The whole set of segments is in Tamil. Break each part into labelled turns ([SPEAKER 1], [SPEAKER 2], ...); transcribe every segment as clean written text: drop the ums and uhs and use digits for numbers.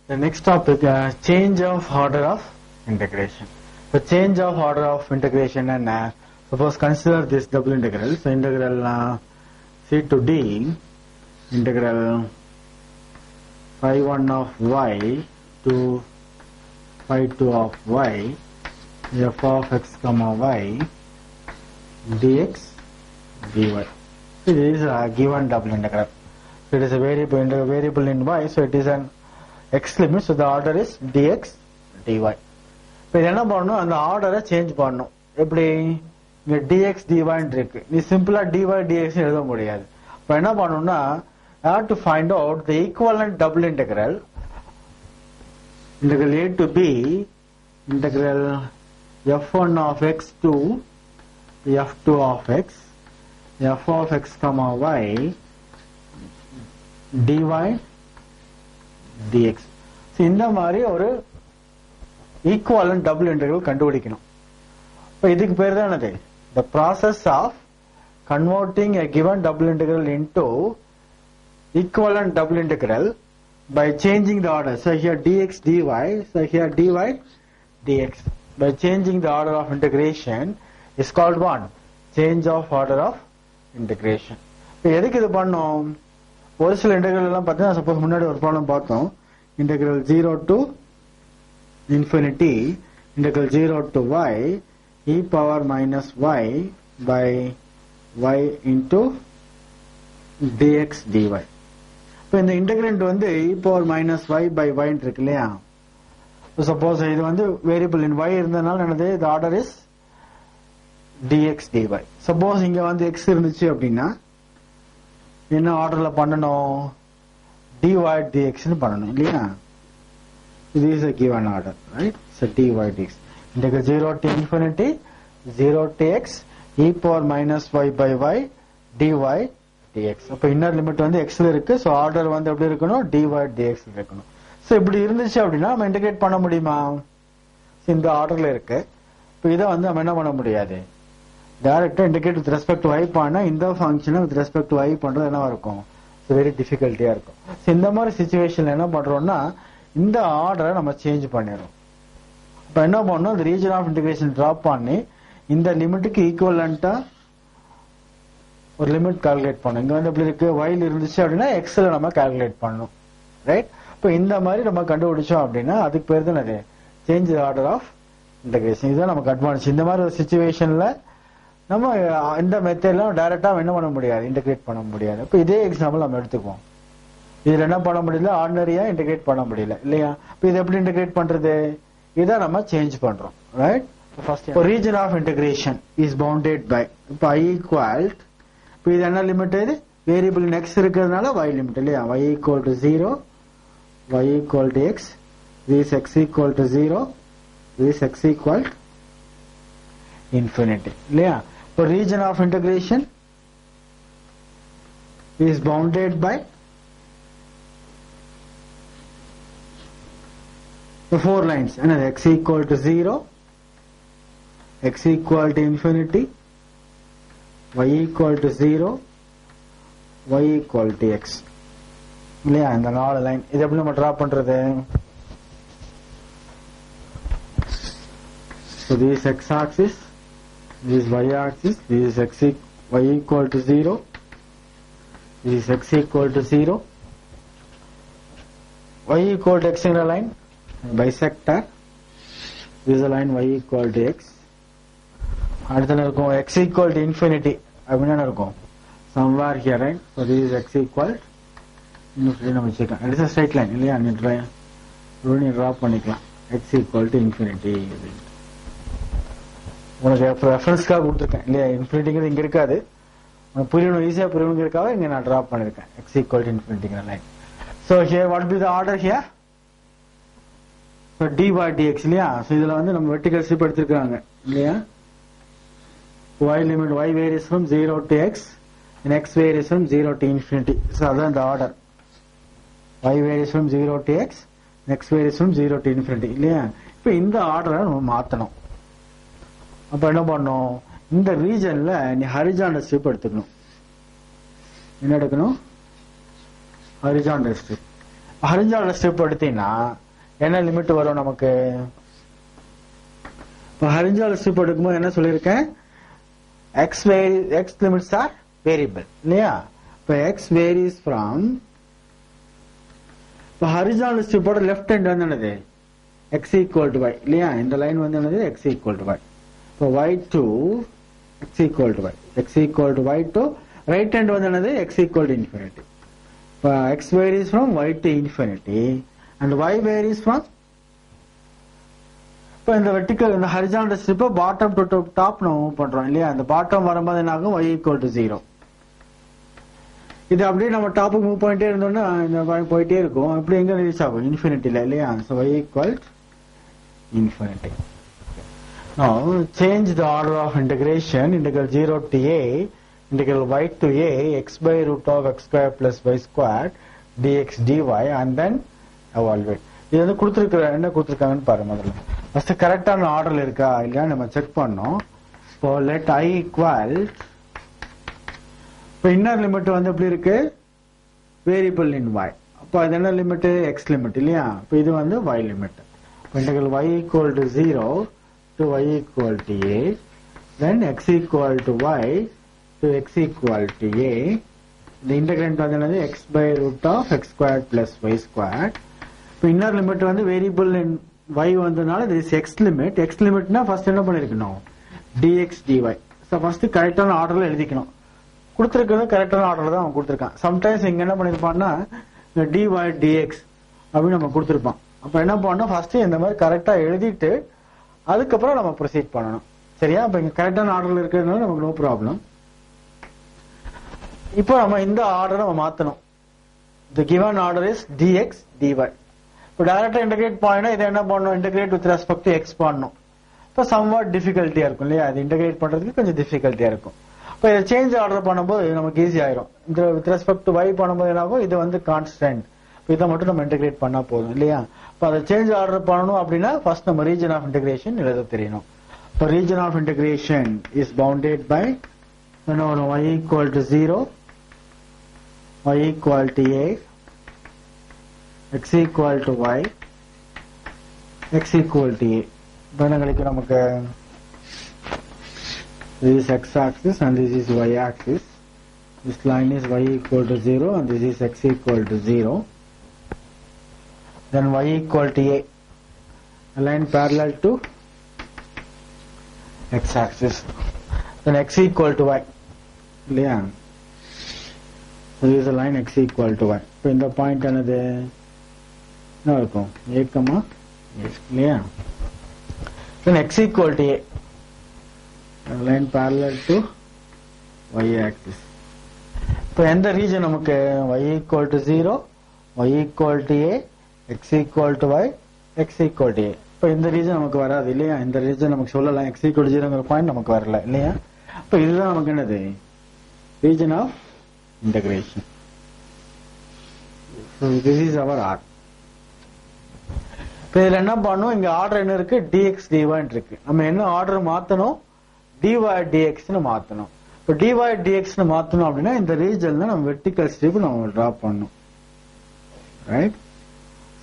[SPEAKER 1] The next topic, change of order of integration. The change of order of integration, and suppose consider this double integral. So integral c to d integral phi 1 of y to phi 2 of y f of x comma y dx dy. So this is a given double integral. So it is a variable in y, so it is an x limit, so the order is dx dy. இப்போ என்ன பண்ணணும், அந்த ஆர்டரை சேஞ்ச் பண்ணணும். எப்படி, இங்க dx dy இருக்கு, நீ சிம்பிளா dy dx எழுத முடியாது. இப்போ என்ன பண்ணணும்னா, have to find out the equivalent double integral a to b integral f1 of x to f2 of x f of x comma y dy dx. இந்த மாதிரி ஒரு ஈக்குவலன்ட் டபுள் இன்டெகிரல் கண்டுபிடிக்கணும். இப்போ இதுக்கு பேர் தான் என்னது, the process of converting a given double integral into equivalent double integral by changing the order. So here dx dy, so here dy dx. By changing the order of integration is called what? Change of order of integration. இப்போ எதுக்கு இது பண்ணோம், ஒரு சில இன்டெகிரல் எல்லாம் பார்த்தீங்கன்னா, சப்போஸ் முன்னாடி ஒரு ப்ராப்ளம் பார்த்தோம், integral 0 to infinity integral 0 to y e power minus y by y into dx dy. இப்போ இந்த இன்டெகிரண்ட் வந்து e power minus y by y இருக்கு இல்லையா. சப்போஸ் இது வந்து வேரியபிள் இன் y இருந்ததுனால என்னது, the order is dx dy. Suppose இங்க வந்து x இருந்துச்சு அப்படின்னா என்ன ஆர்டர்ல பண்ணணும், dy dx னு பண்ணணும் இல்லையா. This is a given order, right? So dy dx integral 0 to infinity 0 to x e power minus y by y dy dx. அப்ப இன்னர் லிமிட் வந்து x ல இருக்கு, சோ ஆர்டர் வந்து எப்படி இருக்கணும், dy dx இருக்கணும். சோ இப்படி இருந்துச்சு அப்படின்னா நம்ம இன்டகிரேட் பண்ண முடியுமா, இந்த ஆர்டர்ல இருக்கு. இப்போ இதை வந்து நம்ம என்ன பண்ண முடியாது, டைரக்டா integrate with respect to y பண்ணா இந்த ஃபங்க்ஷனை வித் ரெஸ்பெக்ட் டு y பண்றது என்ன இருக்கும், வெரி டிஃபிகல்ட்டியா இருக்கும். இந்த மாதிரி சிச்சுவேஷன்ல என்ன பண்றோம்னா, இந்த ஆர்டரை நம்ம சேஞ்ச் பண்ணிடுறோம். இப்போ என்ன பண்ணணும், இந்த ரீஜன் ஆஃப் இன்டிகிரேஷன் டிராப் பண்ணி இந்த லிமிட்டுக்கு ஈக்குவலண்டா ஒரு லிமிட் கால்குலேட் பண்ணணும். இங்க வந்து எப்படி இருக்கு, y இருந்துச்சு அப்படின்னா x ல நம்ம கால்குலேட் பண்ணணும், ரைட். இப்போ இந்த மாதிரி நம்ம கண்டுபிடிச்சோம் அப்படின்னா அதுக்கு பேர் தான் அது சேஞ்ச் ஆர்டர் ஆஃப் இன்டகிரேஷன். இதுதான் நமக்கு அட்வான்ஸ். இந்த மாதிரி ஒரு சிச்சுவேஷன்ல நம்ம இந்த மெத்தட்ல டைரக்டா என்ன பண்ண முடியாது, இன்டகிரேட் பண்ண முடியாது. இப்போ இதே எக்ஸாம்பிள் நம்ம எடுத்துக்குவோம். இதுல என்ன பண்ண முடியல, ஆர்டினரியா இன்டகிரேட் பண்ண முடியல இல்லையா. இப்போ இது எப்படி இன்டகிரேட் பண்றது, இதை நம்ம சேஞ்ச் பண்றோம், ரைட். இப்போ region of integration is bounded by, இப்போ i ஈக்குவல், இப்போ இது என்ன லிமிட், இது வேரியபிள் நெக்ஸ்ட் இருக்கிறதுனால y லிமிட் இல்லையா. y equal to 0 y equal to x this x equal to 0 this x equal infinity இல்லையா. இப்போ region of integration is bounded by the four lines, another x equal to 0 x equal to infinity y equal to 0 y equal to x இல்லையா. இந்த 4 லைன் இது எப்படி நம்ம டிரா பண்றது, so this is x axis, this is y axis, this is y equal to 0, this is x equal to 0, y equal to x in a line bisector, this is a line y equal to x. அடுத்தது இருக்கும் x equal to infinity அப்படின்னா இருக்கும் somewhere here, right. So this is x equal infinity நம்ம வச்சுக்கலாம். it is a straight line இல்லையா, நீ டிரா பண்ணிக்கலாம் x equal to infinity. உனக்கு ரெஃபரன்ஸ்க்காக கொடுத்துருக்கேன் இல்லையா, இன்ஃபினிட்டிங்கிறது இங்க இருக்காது, உனக்கு புரியணும், ஈஸியா புரியணுங்கிறதுக்காக இங்க நான் டிரா பண்ணிருக்கேன் x equal to infinity line. So here what will be the order here, so dy dx இல்லையா. so இதுல வந்து நம்ம வெர்டிகல் ஸ்ட்ரிப் எடுத்துருக்காங்க இல்லையா. y limit y varies from 0 to x and x varies from 0 to infinity. so அதான் இந்த order, y varies from 0 to x and x varies from 0 to infinity இல்லையா. இப்போ இந்த ஆர்டரை நம்ம மாத்தணும். அப்ப என்ன பண்ணணும், இந்த ரீஜன்ல நீ ஹரிசாண்டல் ஸ்ட்ரிப் எடுத்துக்கணும். என்ன எடுக்கணும், ஹரிசாண்டல் ஸ்ட்ரிப். ஹரிசாண்டல் ஸ்ட்ரிப் எடுத்தீங்கன்னா என்ன லிமிட் வரும் நமக்கு? ஹரிசாண்டல் ஸ்ட்ரிப் எடுக்கும்போது என்ன சொல்லியிருக்கேன்? எக்ஸ் லிமிட்ஸ் ஆர் வேரியபிள் இல்லையா? இப்போ எக்ஸ் வேரிஸ் ஃப்ரம், இப்போ ஹரிசாண்டல் ஸ்ட்ரிப்போட லெஃப்ட் ஹேண்ட் வந்து என்னது? எக்ஸ் ஈக்குவல் டு ஒய் இல்லையா? இந்த லைன் வந்து என்னது? X equal to y. இப்போ y to x equal to y, x equal to y to right hand வந்து என்னது? X equal to infinity. இப்போ x varies from y to infinity and y varies from, இப்போ இந்த வெர்டிகல் இந்த ஹரிசாண்டல் ஸ்ட்ரிப்பை பாட்டம் டு டாப் நம்ம மூவ் பண்றோம் இல்லையா? இந்த பாட்டம் வரும்போது என்ன ஆகும்? y equal to 0. இது அப்படியே நம்ம டாப்புக்கு மூவ் பண்ணிட்டே இருந்தோம்னா இந்த போயிட்டே இருக்கும். அப்படி எங்க ரீச் ஆகும்? இன்ஃபினிட்டில இல்லையா? So y equal infinity. Now change the order of integration. Integral 0 to a, integral y to a, x by root of x square plus y squared dx dy, and then evaluate. இது வந்து கொடுத்துருக்க என்ன கொடுத்துருக்காங்கன்னு பாருங்க. முதல்ல ஃபர்ஸ்ட் கரெக்டான ஆர்டர்ல இருக்கா இல்லையா நம்ம செக் பண்ணோம். இப்போ லெட் i ஈக்குவல், இப்போ இன்னர் லிமிட் வந்து எப்படி இருக்கு? Variable in y. அப்போ அது என்ன லிமிட்? எக்ஸ் லிமிட் இல்லையா? இப்போ இது வந்து y limit. Integral y equal to 0 to y equal to a, then x equal to y to x equal to a. The integrand வந்து என்னது? x by root of x squared plus y squared. இப்போ இன்னர் லிமிட் வந்து வேரியபிள் இன் y வந்ததுனால this x limit. x limitனா ஃபர்ஸ்ட் என்ன பண்ணிருக்கணும்? dx dy. ஸோ ஃபர்ஸ்ட் கரெக்டான ஆர்டர்ல எழுதிக்கணும். கொடுத்துருக்கிறது கரெக்டான ஆர்டர்ல தான் அவன் கொடுத்துருக்கான். சம்டைம்ஸ் இங்க என்ன பண்ணிருப்பான்னா dy dx அப்படின்னு நம்ம கொடுத்துருப்பான். அப்ப என்ன பண்ணணும்? ஃபர்ஸ்ட் இந்த மாதிரி கரெக்டா எழுதிட்டு அதுக்கப்புறம் நம்ம ப்ரொசீட் பண்ணணும். சரியா? இப்ப இங்க கரெக்டான ஆர்டர்ல இருக்கிறதுனால நமக்கு நோ ப்ராப்ளம். இப்போ நம்ம இந்த ஆர்டரை நம்ம மாத்தணும். The given order is dx dy. இப்போ டைரக்டா இன்டகிரேட் பண்ணா இதை என்ன பண்ணணும்? Integrate with respect to X பண்ணணும். இப்போ சம்வாட் டிஃபிகல்ட்டியா இருக்கும் இல்லையா? அது இன்டகிரேட் பண்றதுக்கு கொஞ்சம் டிஃபிகல்ட்டியா இருக்கும். இப்போ இதை சேஞ்ச் ஆர்டர் பண்ணும்போது நமக்கு ஈஸி ஆயிரும். இந்த வித் ரெஸ்பெக்ட் டு y பண்ணும்போது என்ன ஆகும்? இது வந்து கான்ஸ்டன்ட். இதை மட்டும் நம்ம இன்டகிரேட் பண்ணா போதும் இல்லையா? இப்போ அதை சேஞ்ச் ஆர்டர் பண்ணணும் அப்படின்னா ஃபர்ஸ்ட் நம்ம ரீஜன் ஆஃப் இன்டகிரேஷன் எழுத தெரியணும். இப்போ region of integration is bounded by என்ன வரும்? y equal to 0, y equal to a, x equal to y, x equal to a. இப்போ என்ன கிடைக்கும் நமக்கு? This is x axis and this is y axis. This line is y equal to 0 and this is x equal to 0. Then y equal to a, a line parallel to x axis. Then x equal to y. இல்லையா? So this is a line x equal to y. இப்போ இந்த பாயிண்ட் என்னது? என்ன இருக்கும்? a, இல்லையா? Then x equal to a, a line parallel to y axis. இப்போ எந்த ரீஜன் நமக்கு? y equal to 0, y equal to a, x equal to y, x equal to a. இப்போ இந்த ரீஜன் நமக்கு வராது இல்லையா? இந்த ரீஜன் நமக்கு சொல்லலாம் x equal to 0ங்கிற பாயிண்ட் நமக்கு வரல இல்லையா? இப்போ இதுதான் நமக்கு என்னது? Region of integration. So this is our R. இப்போ இதுல என்ன பண்ணணும்? இங்க ஆர்டர் என்ன இருக்கு? dx dy இருக்கு. நம்ம என்ன ஆர்டர் மாத்தணும்? dy dx னு மாத்தணும். இப்போ dy dx னு மாத்தணும் அப்படின்னா இந்த ரீஜன்ல நம்ம வெர்டிகல் ஸ்ட்ரிப் நம்ம டிரா பண்ணணும். ரைட்?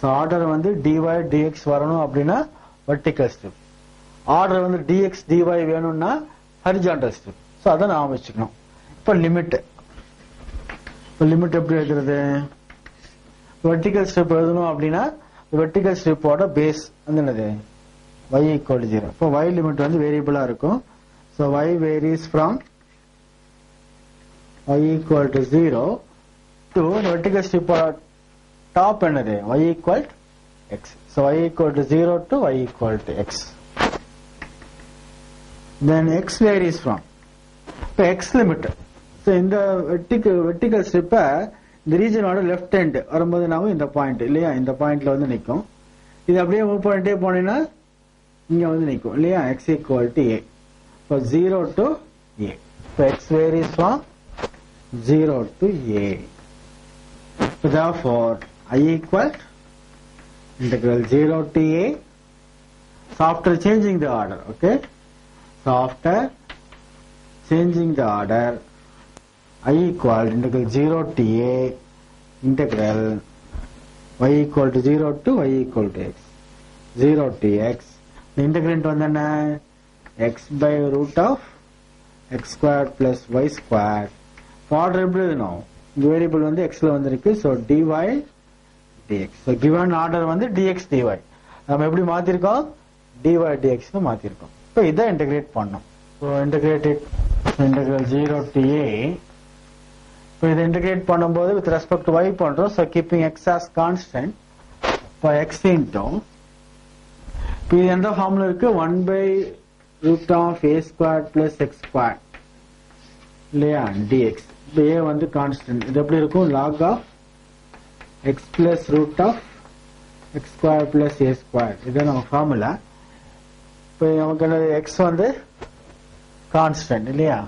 [SPEAKER 1] ஸோ ஆர்டர் வந்து dy dx வரணும் அப்படின்னா வெர்டிகல் ஸ்ட்ரிப். ஆர்டர் வந்து dx dy வேணும்னா ஹரிசாண்டல் ஸ்ட்ரிப். ஸோ அதை நாம வச்சுக்கணும். இப்போ லிமிட், இப்போ லிமிட் எப்படி எழுதுறது? வெர்டிகல் ஸ்ட்ரிப் எழுதணும் அப்படின்னா வெர்டிகல் ஸ்ட்ரிப்போட பேஸ் வந்து என்னது? y equal to 0. இப்போ y லிமிட் வந்து வேரியபிளா இருக்கும். So y varies from y equal to 0 to vertical strip top என்னது? y equal to x. So y equal to 0 to y equal to x. Then x varies from, இப்போ x limit. So இந்த vertical strip இந்த ரீஜனோட லெஃப்ட் ஹேண்ட் வரும்போது நாம இந்த பாயிண்ட் இல்லையா? இந்த பாயிண்ட்ல வந்து நிற்கும். இது அப்படியே மூவ் பண்ணிட்டே போனீங்கன்னா இங்க வந்து நிற்கும் இல்லையா? x equal to a. இப்போ 0 to a. So x varies from 0 to a. So therefore I equal integral 0 to a. So after changing the order, okay? So after changing the order, I equal integral 0 to a integral y equal to 0 to y equal to x. 0 to x. The integrand வந்து என்ன? x by root of x squared plus y squared. Order எப்படி இருக்கணும்? Variable வந்து x ல வந்திருக்கு. So dy dx. So given order வந்து dx dy. நம்ம எப்படி மாத்திருக்கோம்? dy dx னு மாத்திருக்கோம். இப்போ இதை integrate பண்ணோம். So integrated integral 0 to a. இப்போ இதை integrate பண்ணும்போது with respect to y பண்றோம். So keeping x as constant for x into இது எந்த ஃபார்முலா இருக்கு? 1 by root of a squared plus x squared இல்லையா dx. இப்போ a வந்து கான்ஸ்டன்ட். இது எப்படி இருக்கும்? log of x plus root of x squared plus a squared. இது நம்ம ஃபார்முலா. இப்போ நமக்கு x வந்து கான்ஸ்டன்ட் இல்லையா?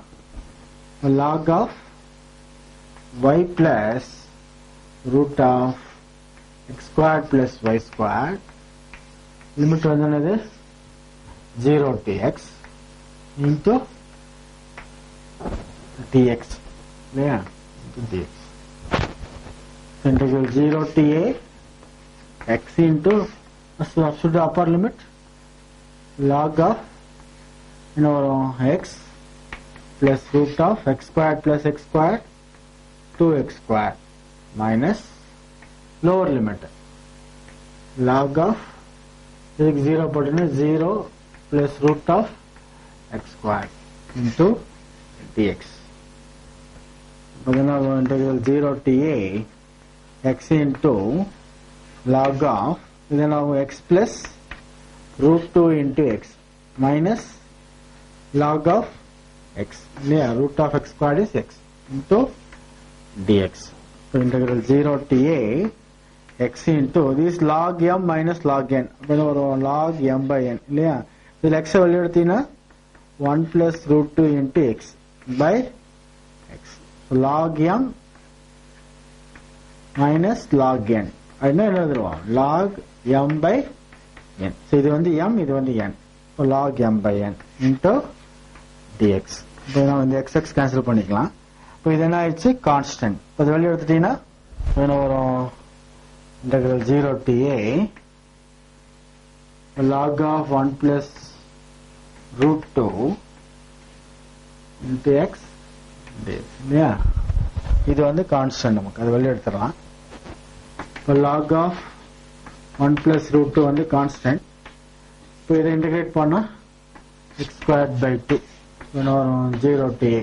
[SPEAKER 1] log of y plus root of x squared plus y squared. Limit வந்து என்னது? 0 to x into dx இல்லையா? dx. Integral 0 to a x into substitute the upper limit log of x plus root of x squared plus x squared 2x squared minus lower limit log of 0 போட்டுனா 0 plus root of x squared into dx. Integral 0 to a x into log of x plus root 2 into x minus log of x. Root of x squared is x into dx. So integral 0 to a x into this log m minus log n. Log m by n இல்லையா? இதில் x வெளியே எடுத்தீங்கன்னா 1 plus root 2 into x by x. So log m minus log n. என்ன எழுதுவோம்? log m by n. So இது வந்து m, இது வந்து n. So log m by n into dx. இப்போ நான் இந்த x கேன்சல் பண்ணிக்கலாம். இப்போ இது என்ன ஆயிடுச்சு? கான்ஸ்டன்ட். இப்போ இது வெளியே எடுத்துட்டீங்கன்னா என்ன வரும்? integral 0 to a log of 1 plus root 2 into x dx. Yeah. இது வந்து கான்ஸ்டன்ட். நமக்கு அது வெளியே எடுத்துடலாம். இப்போ log of 1 plus root 2 வந்து கான்ஸ்டன்ட். இப்போ இதை இன்டகிரேட் பண்ணா x squared by 2 என்ன வரும்? 0 to a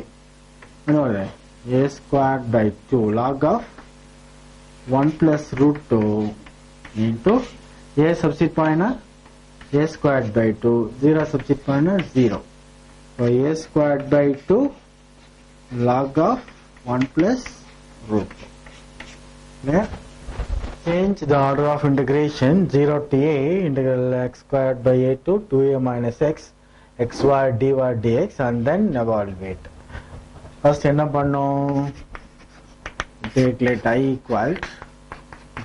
[SPEAKER 1] என்ன வருது? a squared by 2 log of 1 plus root 2 into a substitute பண்ணா a squared by 2 0 substitute பண்ணா 0. So a squared by 2 log of 1 plus root 2. Yeah. Change the order of integration 0 to a integral x squared by a to 2a minus x xy dy dx and then evaluate. First என்ன பண்ணோம்? Take let I equal,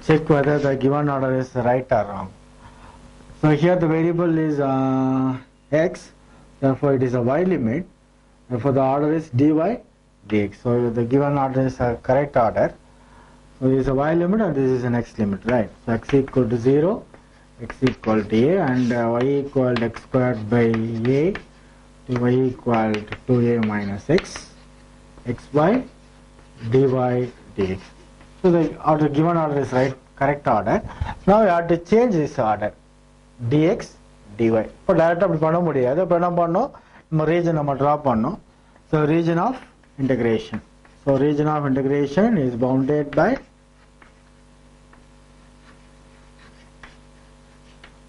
[SPEAKER 1] check whether the given order is right or wrong. So here the variable is x, therefore it is a y limit, therefore the order is dy dx. So the given order is a correct order. So this is a y limit and this is an x limit, right? So x equal to 0, x equal to a and y equal to x squared by a to y equal to 2a minus x xy dy dx. So the order given order is right, correct order. Now we have to change this order dx dy. இப்போ டைரக்டா அப்படி பண்ண முடியாது. இப்போ என்ன பண்ணோம்? நம்ம ரீஜன் நம்ம டிரா பண்ணோம். So region of integration. So region of integration is bounded by,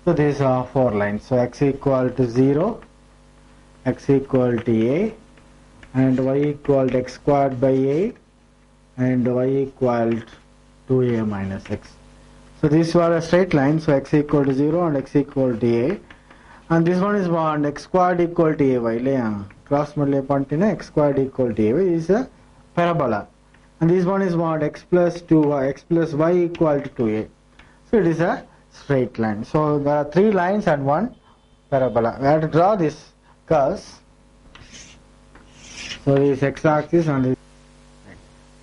[SPEAKER 1] so these are 4 lines. So x equal to 0, x equal to a and y equal to x squared by a and y equal to 2a minus x. So these were a straight line. So x equal to 0 and x equal to a and this one is one x squared equal to a y. Cross multiply பண்ணிட்டீங்கன்னா x squared equal to a y is a parabola and this one is what? X plus 2y, x plus y equal to 2a. So it is a straight line. So there are 3 lines and 1 parabola. We have to draw this curves. So this x-axis and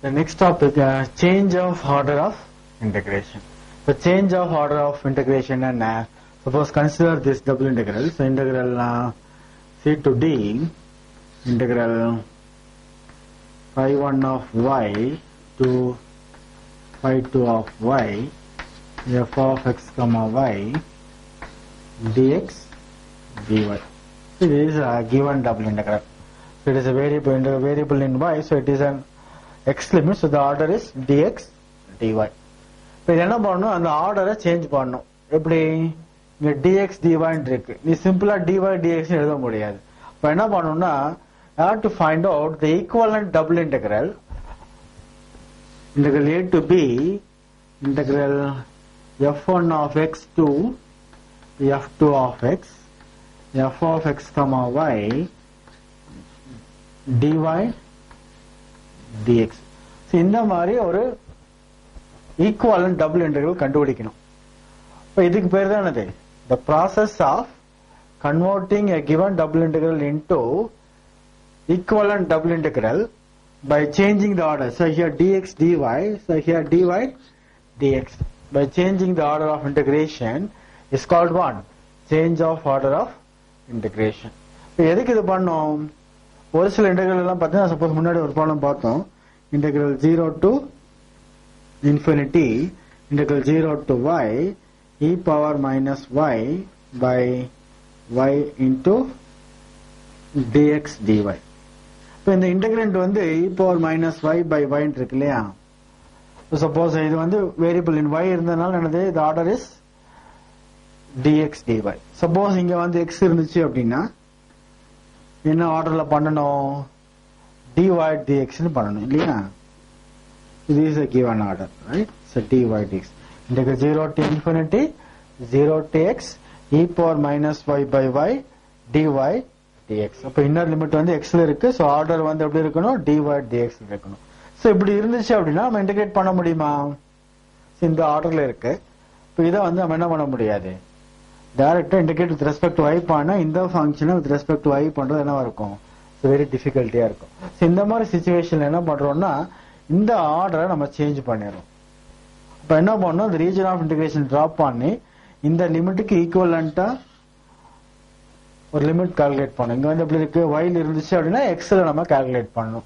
[SPEAKER 1] the next topic, change of order of integration. the change of order of integration and suppose consider this double integral. So integral c to d integral phi 1 of y to phi 2 of y f of x comma y dx dy. So it is a given double integral. So it is a variable in y, so it is an x limit, so the order is dx dy. இப்போ இது என்ன பண்ணணும், அந்த ஆர்டரை சேஞ்ச் பண்ணணும். எப்படி, இங்க dx dy இருக்கு, நீ சிம்பிளா dy dx எழுத முடியாது. இப்போ என்ன பண்ணணும்னா, you have to find out the equivalent double integral integral a to b integral f1 of x to f2 of x f of x comma y dy dx. So இந்த மாதிரி ஒரு ஈக்குவலன்ட் டபுள் இன்டெகிரல் கண்டுபிடிக்கணும். இப்போ இதுக்கு பேர் தான் என்னது, the process of converting a given double integral into equivalent double integral by changing the order. So here dx dy, so here dy dx. By changing the order of integration is called what? Change of order of integration. இப்போ எதுக்கு இது பண்ணோம், ஒரு சில இன்டெகிரல் எல்லாம் பார்த்தீங்கன்னா, சப்போஸ் முன்னாடி ஒரு ப்ராப்ளம் பார்த்தோம், integral 0 to infinity integral 0 to y e power minus y by y into dx dy. இப்போ இந்த இன்டெகிரண்ட் வந்து e power minus y by y இருக்கு இல்லையா, சப்போஸ் இது வந்து வேரியபிள் இன் y இருந்ததுனால என்னது, the order is dx dy. Suppose இங்க வந்து x இருந்துச்சு அப்படின்னா என்ன ஆர்டர்ல பண்ணணும், dy dx னு பண்ணணும் இல்லையா. This is a given order, right? So dy dx integral 0 to infinity 0 to x e power minus y by y dy dx. அப்ப இன்னர் லிமிட் வந்து x ல இருக்கு, சோ ஆர்டர் வந்து எப்படி இருக்கணும், dy dx இருக்கணும். சோ இப்படி இருந்துச்சு அப்படின்னா நம்ம இன்டகிரேட் பண்ண முடியுமா, இந்த ஆர்டர்ல இருக்கு. இப்போ இதை வந்து நம்ம என்ன பண்ண முடியாது, டைரக்டா integrate with respect to y பண்ணா இந்த ஃபங்க்ஷனை வித் ரெஸ்பெக்ட் டு y பண்றது என்னவா இருக்கும், வெரி டிஃபிகல்ட்டியா இருக்கும். சோ இந்த மாதிரி சிச்சுவேஷன்ல என்ன பண்றோம்னா, இந்த ஆர்டரை நம்ம சேஞ்ச் பண்ணிடுறோம். இப்போ என்ன பண்ணணும், இந்த ரீஜன் ஆஃப் இன்டகிரேஷன் டிராப் பண்ணி இந்த லிமிட்டுக்கு ஈக்குவலண்டா ஒரு லிமிட் கால்குலேட் பண்ணணும். இங்க வந்து எப்படி இருக்கு, y இருந்துச்சு அப்படின்னா x ல நம்ம கால்குலேட் பண்ணணும்,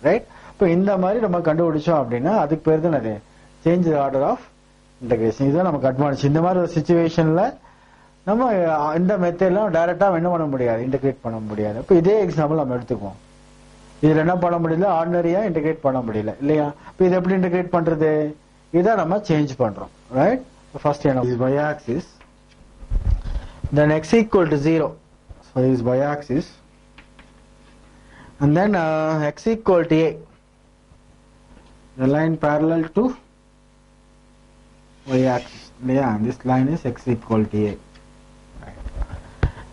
[SPEAKER 1] ரைட். இப்போ இந்த மாதிரி நம்ம கண்டுபிடிச்சோம் அப்படின்னா அதுக்கு பேர் தான் அது சேஞ்ச் ஆர்டர் ஆஃப் இன்டகிரேஷன். இதுதான் நமக்கு அட்வான்டேஜ். இந்த மாதிரி ஒரு சிச்சுவேஷன்ல நம்ம இந்த மெத்தட்லாம் டைரக்டா என்ன பண்ண முடியாது, இன்டகிரேட் பண்ண முடியாது. இப்போ இதே எக்ஸாம்பிள் நம்ம எடுத்துக்குவோம். இதுல என்ன பண்ண முடியல, ஆர்டினரியா இன்டகிரேட் பண்ண முடியல இல்லையா. இப்போ இது எப்படி இன்டகிரேட் பண்றது, இதை நம்ம சேஞ்ச் பண்றோம், ரைட். ஃபர்ஸ்ட் என்ன, y axis, then x equal to 0, so this is y axis, and then x equal to a, the line parallel to y axis, yeah, this line is x equal to a, right.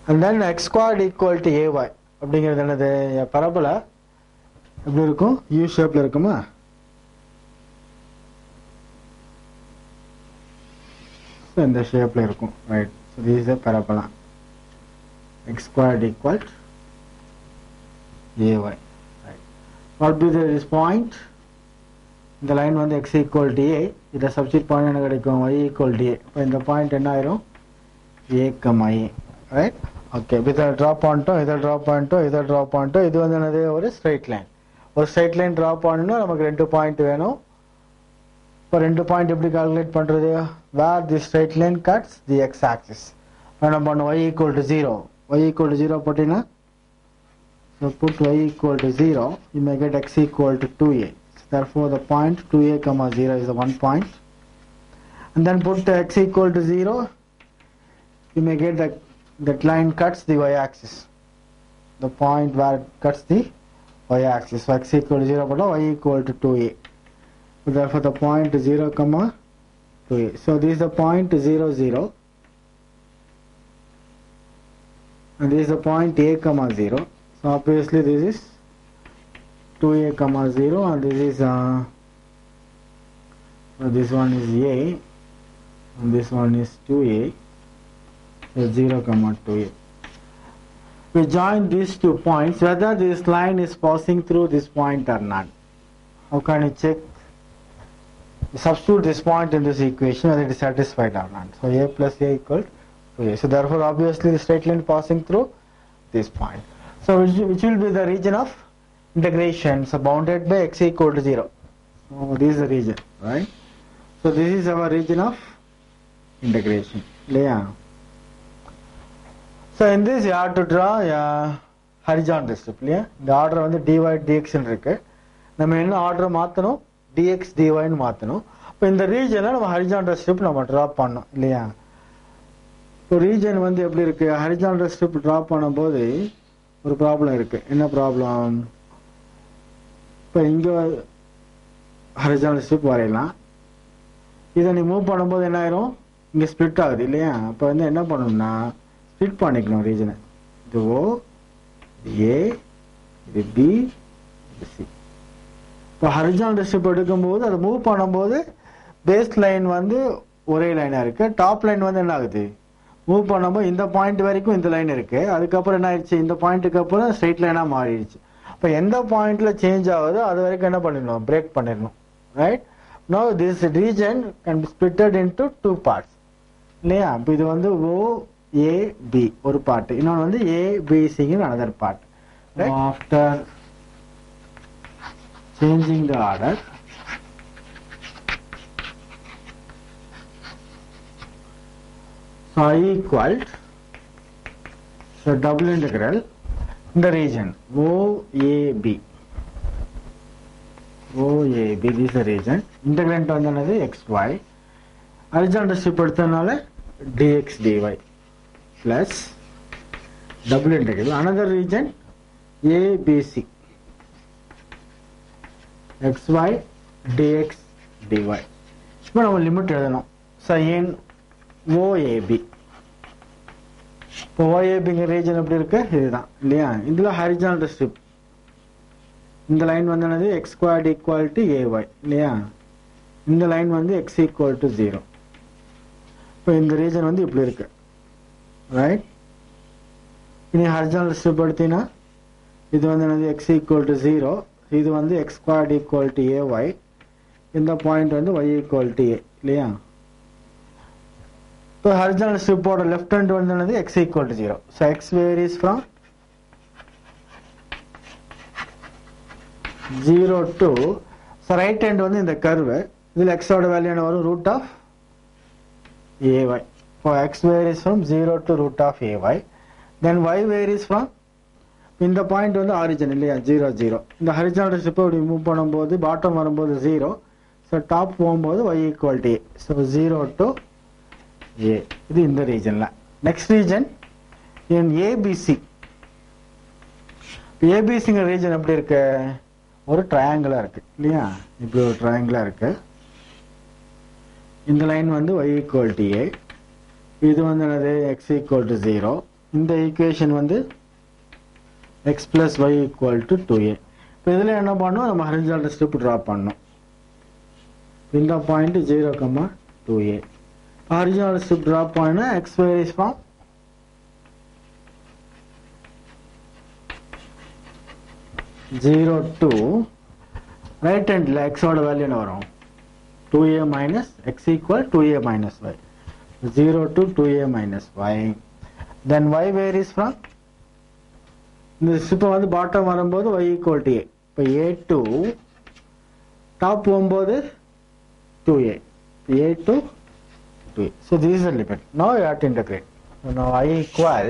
[SPEAKER 1] And then x squared equal to ay அப்படிங்கிறது என்னது, பரபோலா எப்படி இருக்கும், யூ ஷேப்ல இருக்குமா, இந்த ஷேப்ல இருக்கும், right. So this is a parabola, x squared equal to ay, right. What will be this point, இந்த லைன் வந்து x equal to a, இதை சப்ஸ்டிட் பண்ண என்ன கிடைக்கும், y equal to a. இப்போ இந்த பாயிண்ட் என்ன ஆயிரும், a, ரைட். ஓகே, இதை டிராப் பண்ணிட்டோம், இதை டிராப் பண்ணிட்டோம், இதை டிராப் பண்ணிட்டோம். இது வந்து என்னது, ஒரு ஸ்ட்ரைட் லைன். ஒரு ஸ்ட்ரைட் லைன் டிராப் பண்ணணும், நமக்கு 2 பாயிண்ட் வேணும். இப்போ 2 பாயிண்ட் எப்படி கால்குலேட் பண்றது, வேர் தி ஸ்ட்ரைட் லைன் கட்ஸ் தி எக்ஸ் ஆக்சிஸ். என்ன பண்ணும், y equal to 0, y equal to 0 போட்டீங்கன்னா, so put y equal to 0, you may get x equal to 2a. So therefore the point 2a comma 0 is the one point, and then put x equal to 0, you may get that line cuts the y-axis, the point where it cuts the y-axis. So x equal to 0, but y equal to 2a. So therefore the point 0 comma 2a. So this is the point 0 0, and this is the point a comma 0. So obviously this is 2a comma 0, and this is so this one is a, and this one is 2a. So 0 comma 2a. We join these 2 points whether this line is passing through this point or not. How can you check? substitute this point in this equation whether it is satisfied or not. So a plus a equal to a. So therefore obviously the straight line passing through this point. So which will be the region of integration? So bounded by x equal to 0. So this is the region, right? So this is our region of integration. Yeah. So in this you have to draw a horizontal strip. Yeah. The order on the dy dx in இருக்கு. நம்ம என்ன ஆர்டர் மாத்தணும், dx dy ன்னு மாத்தணும். இப்போ இந்த ரீஜன்ல நம்ம ஹரிசாண்டல் ஸ்ட்ரிப் நம்ம டிரா பண்ணோம் இல்லையா? இப்போ ரீஜன் வந்து எப்படி இருக்கு? ஹரிசாண்டல் ஸ்ட்ரிப் டிரா பண்ணும்போது ஒரு ப்ராப்ளம் இருக்கு. என்ன ப்ராப்ளம்? இப்போ இங்க ஹரிசாண்டல் ஸ்ட்ரிப் வரையலாம். இதை நீ மூவ் பண்ணும்போது என்ன ஆயிரும்? இங்க ஸ்ப்ளிட் ஆகுது இல்லையா? அப்போ வந்து என்ன பண்ணணும்னா ஸ்ப்ளிட் பண்ணிக்கணும் ரீஜனை. இது ஓ, இது ஏ, இது பி, இது சி. இப்போ ஹரிசாண்டல் ஸ்ட்ரிப் எடுக்கும்போது அதை மூவ் பண்ணும்போது பேஸ் லைன் வந்து ஒரே லைனா இருக்கு. டாப் லைன் வந்து என்ன ஆகுது? மூவ் பண்ணும்போது இந்த பாயிண்ட் வரைக்கும் இந்த லைன் இருக்கு. அதுக்கப்புறம் என்ன ஆயிடுச்சு? இந்த பாயிண்ட்டுக்கு அப்புறம் ஸ்ட்ரெயிட் லைனா மாறிடுச்சு. அப்போ எந்த பாயிண்ட்ல சேஞ்ச் ஆகுதோ அது வரைக்கும் என்ன பண்ணிடணும்? பிரேக் பண்ணிடணும். Right? Now this region can be splitted into two parts. இல்லையா? இப்போ இது வந்து O A B ஒரு பார்ட், இன்னொன்று வந்து A B C in another part. Right? After changing the order, so I equal so double integral in the region OAB. OAB, this is the region. Integrant வந்து என்னது? XY. Horizontal strip எடுத்தனால dx dy plus double integral another region ABC. XY dx dy. இப்போ நம்ம லிமிட் எழுதணும். sin OAB. இப்போ OABங்கிற ரீஜன் எப்படி இருக்கு? இதுதான் இல்லையா? இதுல ஹரிசாண்டல் ஸ்ட்ரிப் இந்த லைன் வந்து என்னது? x squared equal to ay இல்லையா? இந்த லைன் வந்து x equal to 0. இப்போ இந்த ரீஜன் வந்து இப்படி இருக்கு, ரைட்? இனி ஹரிசாண்டல் ஸ்ட்ரிப் எடுத்தீங்கன்னா இது வந்து என்னது? x equal to 0. இது வந்து x squared equal to ay. இந்த பாயிண்ட் வந்து y equal to a இல்லையா? இப்போ ஹரிசாண்டல் ஸ்ட்ரிப்போட லெஃப்ட் ஹேண்ட் வந்து என்னது? x equal to 0. So x varies from 0 to, so right hand வந்து இந்த கர்வ், இதில் x ஓட வேல்யூ என்ன வரும்? root of ay. For x varies from 0 to root of ay. Then y varies from, இந்த பாயிண்ட் வந்து ஆரிஜின் இல்லையா? 0 0. இந்த ஹரிசாண்டல் ஸ்ட்ரிப் இப்படி மூவ் பண்ணும்போது பாட்டம் வரும்போது 0. ஸோ டாப் போகும்போது y equal to a. So 0 to a. இது இந்த ரீஜன்ல. Next region in ABC. ஏபிசிங்கிற ரீஜன் எப்படி இருக்கு? ஒரு ட்ரையாங்கிளா இருக்கு இல்லையா? இப்படி ஒரு ட்ரையாங்கிளா இருக்கு. இந்த லைன் வந்து y equal to a. இது வந்து என்னது? x equal to 0. இந்த ஈக்குவேஷன் வந்து x plus y equal to 2a. இப்போ இதில் என்ன பண்ணணும்? நம்ம ஹரிசாண்டல் ஸ்ட்ரிப் ட்ரா பண்ணணும். இந்த point 0, 2a. Horizontal strip draw பண்ணா x varies from 0 to right hand x ஓட வேல்யூ என்ன வரும்? 2a minus x equal 2a minus y. 0 to 2a minus y. Then y varies from, இந்த ஸ்ட்ரிப் வந்து பாட்டம் வரும்போது y equal to a. இப்போ a to டாப் போகும்போது 2a. a to 2a. So this is the limit. Now you have to integrate. So now I equal,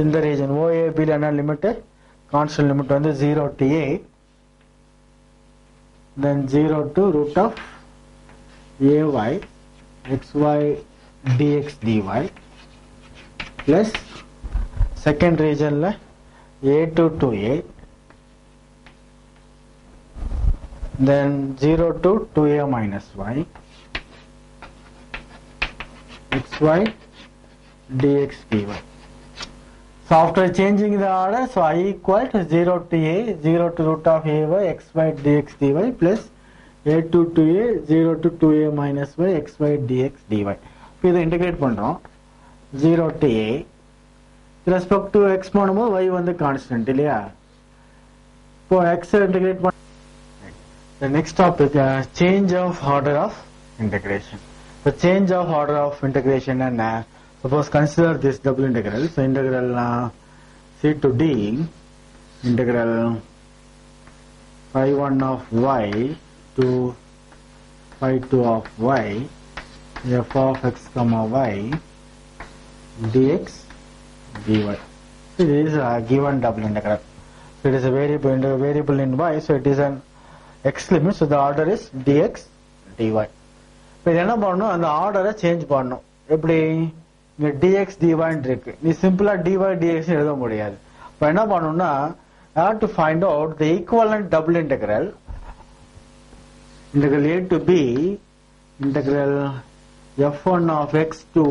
[SPEAKER 1] in the region OAB என்ன லிமிட்? கான்ஸ்டன்ட் லிமிட் வந்து 0 to a. Then 0 to root of ay xy dx dy plus second region la a to 2a. Then 0 to 2a minus y xy dx dy. So after changing the order, so I equal to 0 to a, 0 to root of ay xy dx dy plus a to 2a, 0 to 2a minus y xy dx dy. இப்போ இதை இன்டெகிரேட் பண்ணுறோம். 0 to a with respect to x பண்ணும்போது y வந்து கான்ஸ்டன்ட் இல்லையா? இப்போ x இன்டெகிரேட் பண்ண The next topic, change of order of integration. The change of order of integration, and suppose consider this double integral. So integral c to d, integral phi 1 of y to phi 2 of y, f of x comma y, dx dy. So this is a given double integral. So it is a variable in y, so it is an x limit, so the order is dx dy. இப்போ இது என்ன பண்ணணும், அந்த ஆர்டரை சேஞ்ச் பண்ணணும். எப்படி, இங்க dx dy இருக்கு, நீ சிம்பிளா dy dx எழுத முடியாது. இப்போ என்ன பண்ணணும்னா, I have to find out the equivalent double integral a to b integral f1 of x to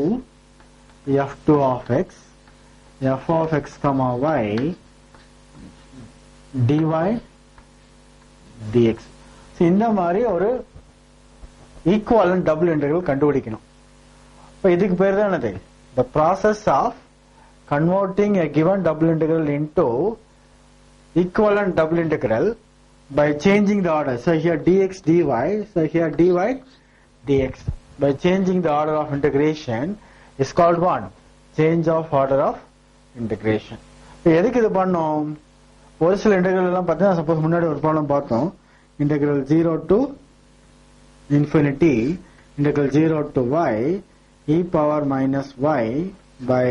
[SPEAKER 1] f2 of x, f of x comma y, dy dx. இந்த மாதிரி ஒரு ஈக்குவலன்ட் டபுள் இன்டெகிரல் கண்டுபிடிக்கணும். இப்போ இதுக்கு பேர் தான் என்னது, the process of converting a given double integral into equivalent double integral by changing the order. So here dx dy, so here dy dx. By changing the order of integration is called what? Change of order of integration. இப்போ எதுக்கு இது பண்ணோம், ஒரு சில இன்டெகிரல் எல்லாம் பார்த்தீங்கன்னா, சப்போஸ் முன்னாடி ஒரு ப்ராப்ளம் பார்த்தோம், integral 0 to infinity integral 0 to y e power minus y by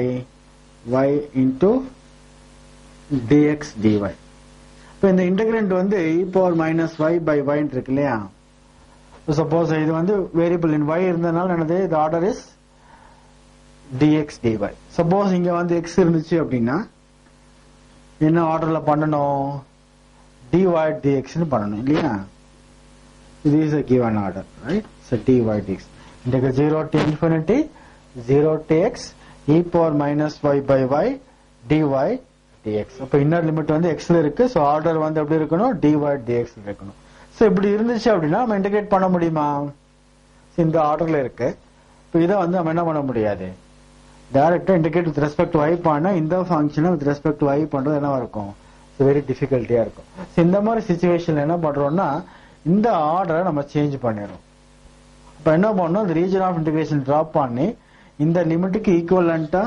[SPEAKER 1] y into dx dy. இப்போ இந்த இன்டெகிரண்ட் வந்து e power minus y by y இருக்கு இல்லையா. சப்போஸ் இது வந்து வேரியபிள் இன் y இருந்ததுனால என்னது, the order is dx dy. Suppose இங்க வந்து x இருந்துச்சு அப்படின்னா என்ன ஆர்டர்ல பண்ணணும், dy dx னு பண்ணணும் இல்லையா. This is a given order, right? So dy dx integral 0 to infinity 0 to x e power minus y by y dy dx. அப்ப இன்னர் லிமிட் வந்து x ல இருக்கு, சோ ஆர்டர் வந்து எப்படி இருக்கணும், dy dx இருக்கணும். சோ இப்படி இருந்துச்சு அப்படின்னா நம்ம இன்டகிரேட் பண்ண முடியுமா, இந்த ஆர்டர்ல இருக்கு. இப்போ இதை வந்து நம்ம என்ன பண்ண முடியாது, டைரக்டா integrate with respect to y பண்ணா இந்த ஃபங்க்ஷனை வித் ரெஸ்பெக்ட் டு y பண்றது என்னவா இருக்கும், வெரி டிஃபிகல்ட்டியா இருக்கும். இந்த மாதிரி சிச்சுவேஷன்ல என்ன பண்றோம்னா, இந்த ஆர்டரை நம்ம சேஞ்ச் பண்ணிடுறோம். இப்போ என்ன பண்ணணும், இந்த ரீஜன் ஆஃப் இன்டகிரேஷன் டிராப் பண்ணி இந்த லிமிட்டுக்கு ஈக்குவலண்டா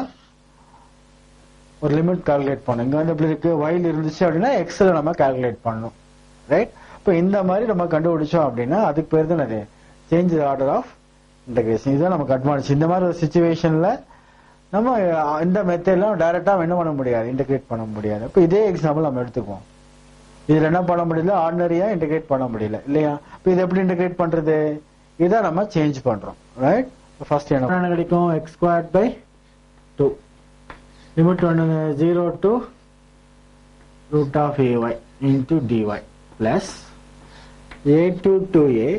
[SPEAKER 1] ஒரு லிமிட் கால்குலேட் பண்ணணும். இங்க வந்து எப்படி இருக்கு, y இருந்துச்சு அப்படின்னா x ல நம்ம கால்குலேட் பண்ணணும், ரைட். இப்போ இந்த மாதிரி நம்ம கண்டுபிடிச்சோம் அப்படின்னா அதுக்கு பேர் தான் அது சேஞ்ச் ஆர்டர் ஆஃப் இன்டகிரேஷன். இதுதான் நமக்கு அட்வான்டேஜ். இந்த மாதிரி ஒரு சிச்சுவேஷன்ல நம்ம இந்த மெத்தட்லாம் டைரக்டா என்ன பண்ண முடியாது, இன்டகிரேட் பண்ண முடியாது. இப்போ இதே எக்ஸாம்பிள் நம்ம எடுத்துக்குவோம். இதுல என்ன பண்ண முடியல, ஆர்டினரியா இன்டகிரேட் பண்ண முடியல இல்லையா. இப்போ இது எப்படி இன்டகிரேட் பண்றது, இதை நம்ம சேஞ்ச் பண்றோம், ரைட். ஃபர்ஸ்ட் என்ன கிடைக்கும், x ஸ்கொயர்ட் பை 2 லிமிட் வந்து 0 to root of ay into dy plus a to 2a.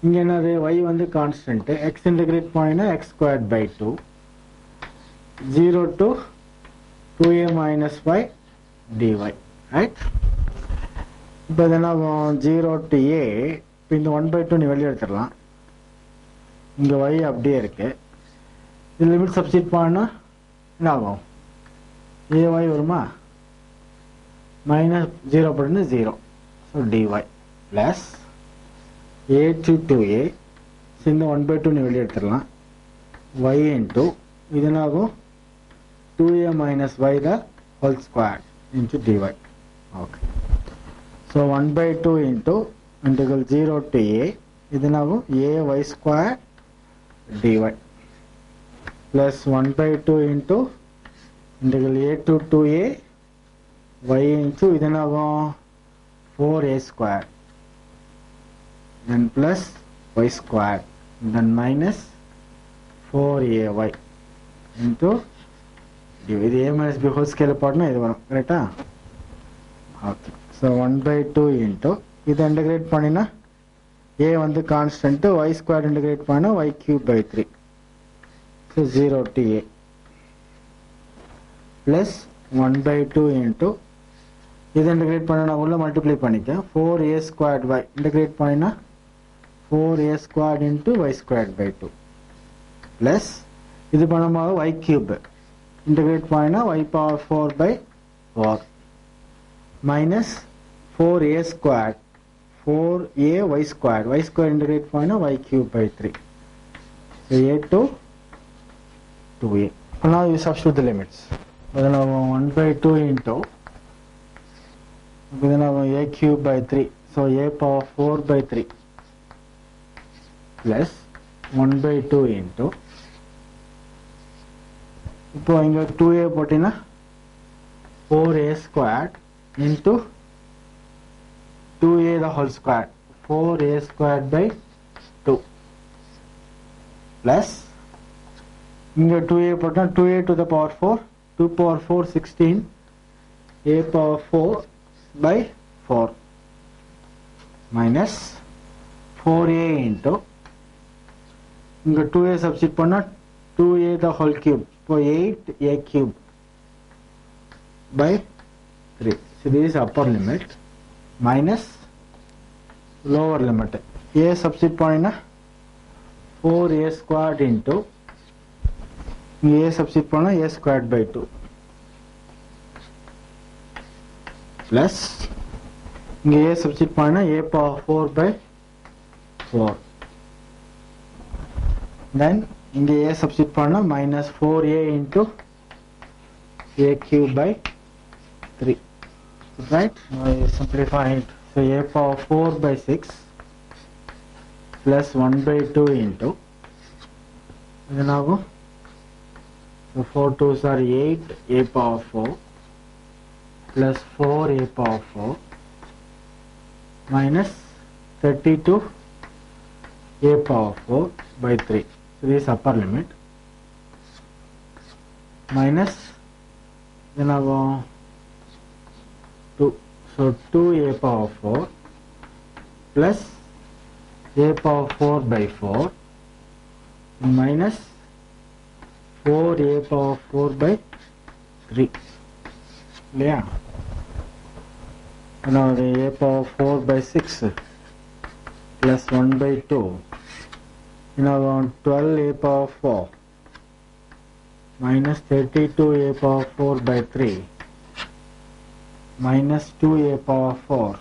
[SPEAKER 1] இங்க என்னது, y வந்து கான்ஸ்டன்ட், x இன்டகிரேட் பண்ணினா x squared by 2 0 to 2a minus y dy, right. இப்போ இதெல்லாம் 0 to a, இப்போ இந்த 1/2 நீ வெளியே எடுத்துடலாம். இங்க y அப்படியே இருக்கு, இது லிமிட் சப்ஸ்டிட் பண்ணா என்ன ஆகும், ay வருமா, மைனஸ் 0 பண்ணு 0, so dy plus a to 2a, இந்த 1/2 நீ வெளியே எடுத்துடலாம், y இன்டூ இது என்ன ஆகும், 2a minus y the whole square into dy. Okay. So 1/2 into integral 0 to a, இது நாகும் a y square dy plus 1/2 into integral a to 2a y into இது நாகும் 4a square, then plus y square, then minus 4ay into இது a minus b whole scale partner இது வரும், கரெக்டா. ஓகே, ஸோ 1/2 இன்ட்டு இதை இன்டகிரேட் பண்ணினா a வந்து கான்ஸ்டன்ட், y ஸ்கொயர் இன்டகிரேட் பண்ணா y cube by 3, so 0 to a plus 1/2 into இதை இன்டகிரேட் பண்ண நான் உள்ள மல்டிப்ளை பண்ணிக்க 4a ஸ்கொயர்ட் y இன்டகிரேட் பண்ணினா 4a squared into y squared by 2 plus இது பண்ணும்போது y கியூப் integrate பண்ணினா y power 4 by 4 minus 4a squared 4a y squared. Y squared integrate பண்ணா y cube by 3. So a to 2a. Now you substitute the limits. Then 1 by 2 into then a cube by 3. So a power 4 by 3 plus 1 by 2 into இப்போ இங்க 2a போட்டினா 4a squared into 2a the whole squared, 4a squared by 2 plus இங்க 2a போட்டா 2a to the power 4, 2 power 4 16, a power 4 by 4 minus 4a into இங்க 2a substitute பண்ணா 2a the whole cube, so 8a cube by 3. So this is upper limit minus lower limit. A substitute பண்ணா 4a squared into a substitute பண்ணா a squared by 2 plus இங்க a substitute பண்ணா a power 4 by 4. Then இங்க a substitute பண்ணா minus 4a into a cube by 3. Right? Now you simplify it. So a power 4 by 6 plus 1 by 2 into then now so 4 2s are 8 a power 4 plus 4 a power 4 minus 32 a power 4 by 3. So this is upper limit minus then I go 2. So 2a power 4 plus a power 4 by 4 minus 4a power 4 by 3. Yeah. Now the a power 4 by 6 plus 1 by 2. Now 12 a power 4 minus 32 a power 4 by 3 minus 2a power 4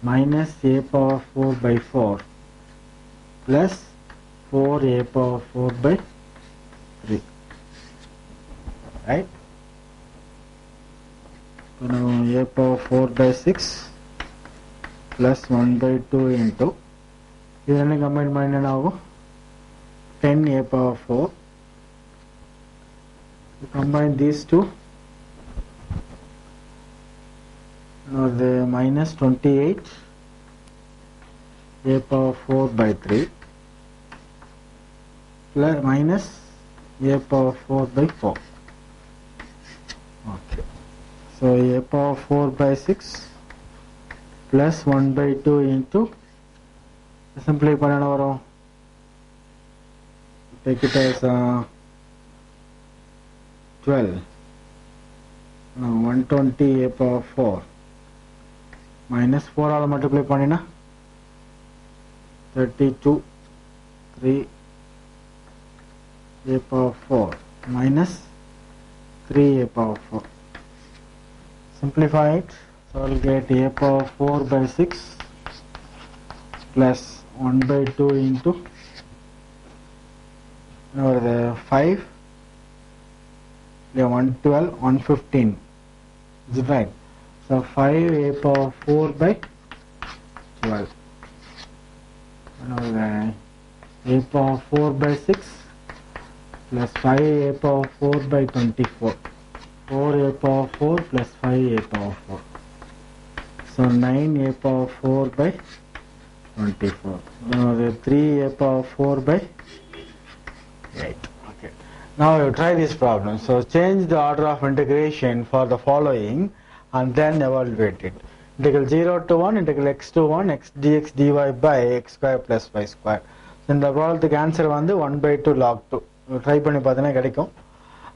[SPEAKER 1] minus a power 4 by 4 plus 4a power 4 by 3. Right? So now a power 4 by 6 plus 1 by 2 into ಇದನ್ನು ಕಂಬೈನ್ ಮಾಡಿ ನಾವು 10 a power 4. Combine these two. Now the minus 28 a power 4 by 3 plus minus a power 4 by 4. Okay. So a power 4 by 6 plus 1 by 2 into simply பண்ணனா வரும் take it as 12 now 120 a power 4 minus 4 ஆல multiply பண்ணினா 32 3 a power 4 minus 3 a power 4. Simplify it. So I'll get a power 4 by 6 plus 1 by 2 into now the 5 112 115. Is it right? So 5 a power 4 by 12. Now the a power 4 by 6 plus 5 a power 4 by 24. 4 a power 4 plus 5 a power 4. So 9 a power 4 by 24. Now the 3 a power 4 by 8. Okay. Now you try this problem. So change the order of integration for the following and then evaluate it. Integral 0 to 1, integral x to 1, x dx dy by x square plus y square. So இந்த ப்ராப்ளத்துக்கு ஆன்சர் வந்து 1 by 2 log 2. ட்ரை பண்ணி பார்த்தீங்கன்னா கிடைக்கும்.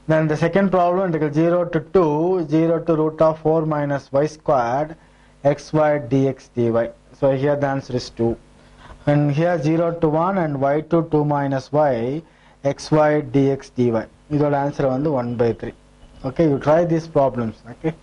[SPEAKER 1] Then the second problem, integral 0 to 2, 0 to root of 4 minus y squared x squared dx dy. So here the answer is 2. And here 0 to 1 and y to 2 minus y xy dx dy. இதோட answer வந்து 1 by 3. Okay, you try these problems. Okay.